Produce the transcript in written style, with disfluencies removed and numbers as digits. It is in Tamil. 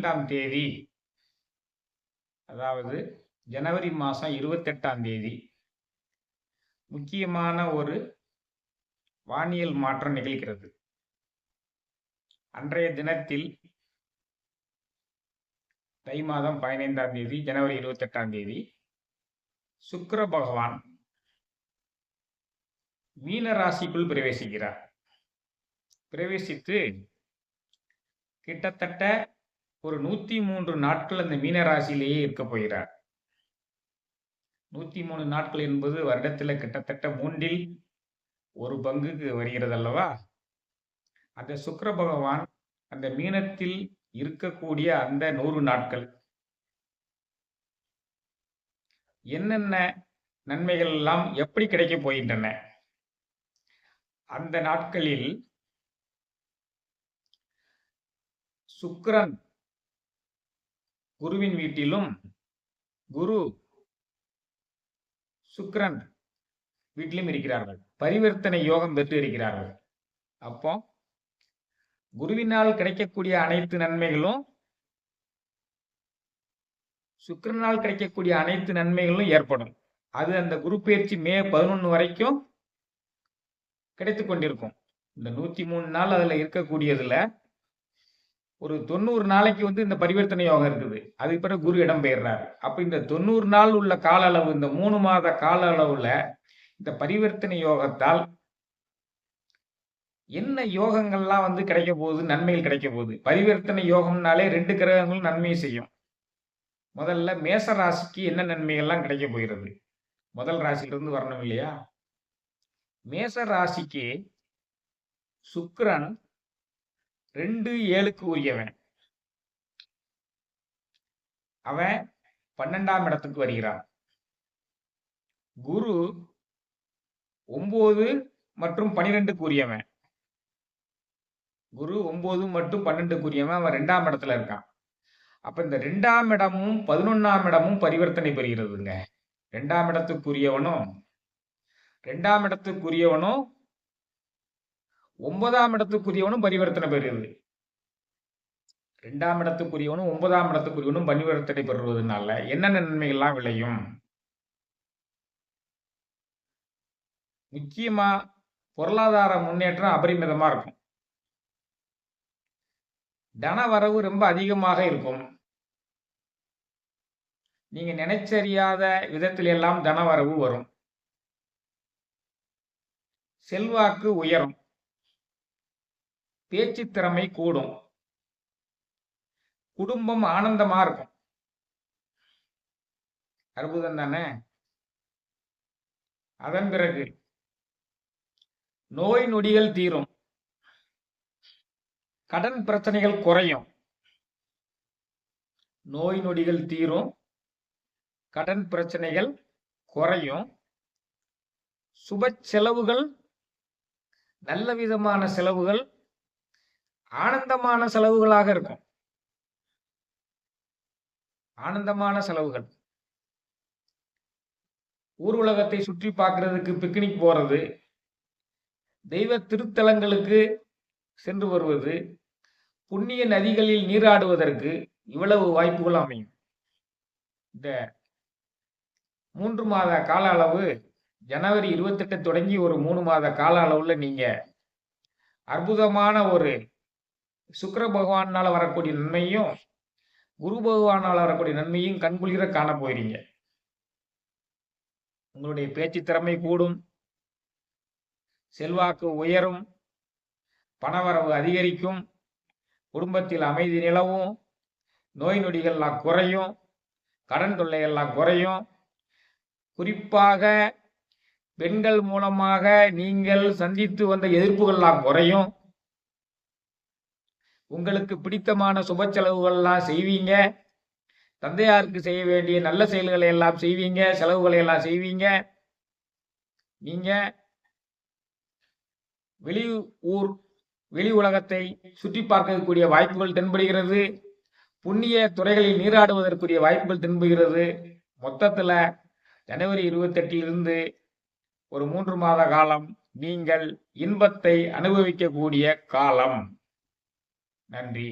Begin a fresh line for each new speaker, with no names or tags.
12ஆம் தேதி, அதாவது ஜனவரி மாதம் 28ஆம் தேதி முக்கியமான ஒரு வானியல் மாற்றம் நிகழ்கிறது. அன்றைய தினத்தில் தை மாதம் 15ஆம் தேதி ஜனவரி 28ஆம் தேதி சுக்கிர பகவான் மீன ராசிக்குள் பிரவேசிக்கிறார். பிரவேசித்து கிட்டத்தட்ட ஒரு 103 நாட்கள் அந்த மீன ராசியிலேயே இருக்க போகிறார். 103 நாட்கள் என்பது வருடத்தில் கிட்டத்தட்ட 3 ஒரு பங்குக்கு வருகிறது அல்லவா? அந்த சுக்கிர பகவான் அந்த மீனத்தில் இருக்கக்கூடிய அந்த 100 நாட்கள் என்னென்ன நன்மைகள் எல்லாம் எப்படி கிடைக்கப் போகின்றன? அந்த நாட்களில் சுக்கிரன் குருவின் வீட்டிலும், குரு சுக்கிரன் வீட்டிலும் இருக்கிறார்கள். பரிவர்த்தனை யோகம் பெற்று இருக்கிறார்கள். அப்போ குருவினால் கிடைக்கக்கூடிய அனைத்து நன்மைகளும், சுக்கிரனால் கிடைக்கக்கூடிய அனைத்து நன்மைகளும் ஏற்படும். அது அந்த குரு பயிற்சி மே 11 வரைக்கும் கிடைத்துக் கொண்டிருக்கும். இந்த 103 நாள் அதுல இருக்கக்கூடியதுல ஒரு 90 நாளைக்கு இந்த பரிவர்த்தனை யோகம் இருக்குது. அதுக்கு பிறகு குரு இடம் பெயர்றாரு. அப்ப இந்த 90 நாள் உள்ள கால அளவு, இந்த 3 மாத கால அளவுல இந்த பரிவர்த்தனை யோகத்தால் என்ன யோகங்கள்லாம் கிடைக்க போகுது, நன்மைகள் கிடைக்க போகுது. பரிவர்த்தனை யோகம்னாலே 2 கிரகங்களும் நன்மையை செய்யும். முதல்ல மேச ராசிக்கு என்ன நன்மைகள்லாம் கிடைக்க போகிறது? முதல் ராசியிலிருந்து வரணும் இல்லையா? மேச ராசிக்கு சுக்கிரன் 2-7க்கு உரியவன். அவன் 12ஆம் இடத்துக்கு வருகிறான். குரு 9 மற்றும் 12க்கு உரியவன். குரு 9 மற்றும் 12க்கு உரியவன். அவன் 2ஆம் இடத்துல இருக்கான். அப்ப இந்த 2ஆம் இடமும் 11ஆம் இடமும் பரிவர்த்தனை பெறுகிறதுங்க. 2ஆம் இடத்துக்குரியவனும் 2ஆம் இடத்துக்குரியவனும் 9ஆம் இடத்துக்குரியவனும் பரிவர்த்தனை பெறுகிறது. 2ஆம் இடத்துக்குரியவனும் 9ஆம் இடத்துக்குரியவனும் பரிவர்த்தனை பெறுவதனால என்னென்ன நன்மைகள்லாம் விளையும்? முக்கியமா பொருளாதார முன்னேற்றம் அபரிமிதமா இருக்கும். தன வரவு ரொம்ப அதிகமாக இருக்கும். நீங்க நினைச்சறியாத விதத்தில் எல்லாம் தன வரவு வரும். செல்வாக்கு உயரும். பேச்சு திறமை கூடும். குடும்பம் ஆனந்தமா இருக்கும். அற்புதம் தானே? அதன் பிறகு நோய் நொடிகள் தீரும். கடன் பிரச்சனைகள் குறையும். நோய் நொடிகள் தீரும். கடன் பிரச்சனைகள் குறையும். சுப செலவுகள், நல்ல விதமான செலவுகள், ஆனந்தமான செலவுகளாக இருக்கும். ஆனந்தமான செலவுகள். ஊர் உலகத்தை சுற்றி பார்க்கிறதுக்கு பிக்னிக் போறது, தெய்வ திருத்தலங்களுக்கு சென்று வருவது, புண்ணிய நதிகளில் நீராடுவதற்கு இவ்வளவு வாய்ப்புகள் அமையும். இந்த 3 மாத கால அளவு, ஜனவரி 28 தொடங்கி ஒரு 3 மாத கால அளவுல நீங்க அற்புதமான ஒரு சுக்கிர பகவானால் வரக்கூடிய நன்மையும், குரு பகவானால் வரக்கூடிய நன்மையும் கண்குளிர காண போறீங்க. உங்களுடைய பேச்சு திறமை கூடும். செல்வாக்கு உயரும். பணவரவு அதிகரிக்கும். குடும்பத்தில் அமைதி நிலவும். நோய் நொடிகள்லாம் குறையும். கடன் தொல்லைகள்லாம் குறையும். குறிப்பாக பெண்கள் மூலமாக நீங்கள் சந்தித்து வந்த எதிர்ப்புகள்லாம் குறையும். உங்களுக்கு பிடித்தமான சுப செலவுகள்லாம் செய்வீங்க. தந்தையாருக்கு செய்ய வேண்டிய நல்ல செயல்களை எல்லாம் செய்வீங்க. செலவுகளை எல்லாம் செய்வீங்க. நீங்க வெளி உலகத்தை சுற்றி பார்க்கக்கூடிய வாய்ப்புகள் தென்படுகிறது. புண்ணிய துறைகளில் நீராடுவதற்குரிய வாய்ப்புகள் தென்படுகிறது. மொத்தத்துல ஜனவரி 28 ஒரு 3 மாத காலம் நீங்கள் இன்பத்தை அனுபவிக்கக்கூடிய காலம். நன்றி.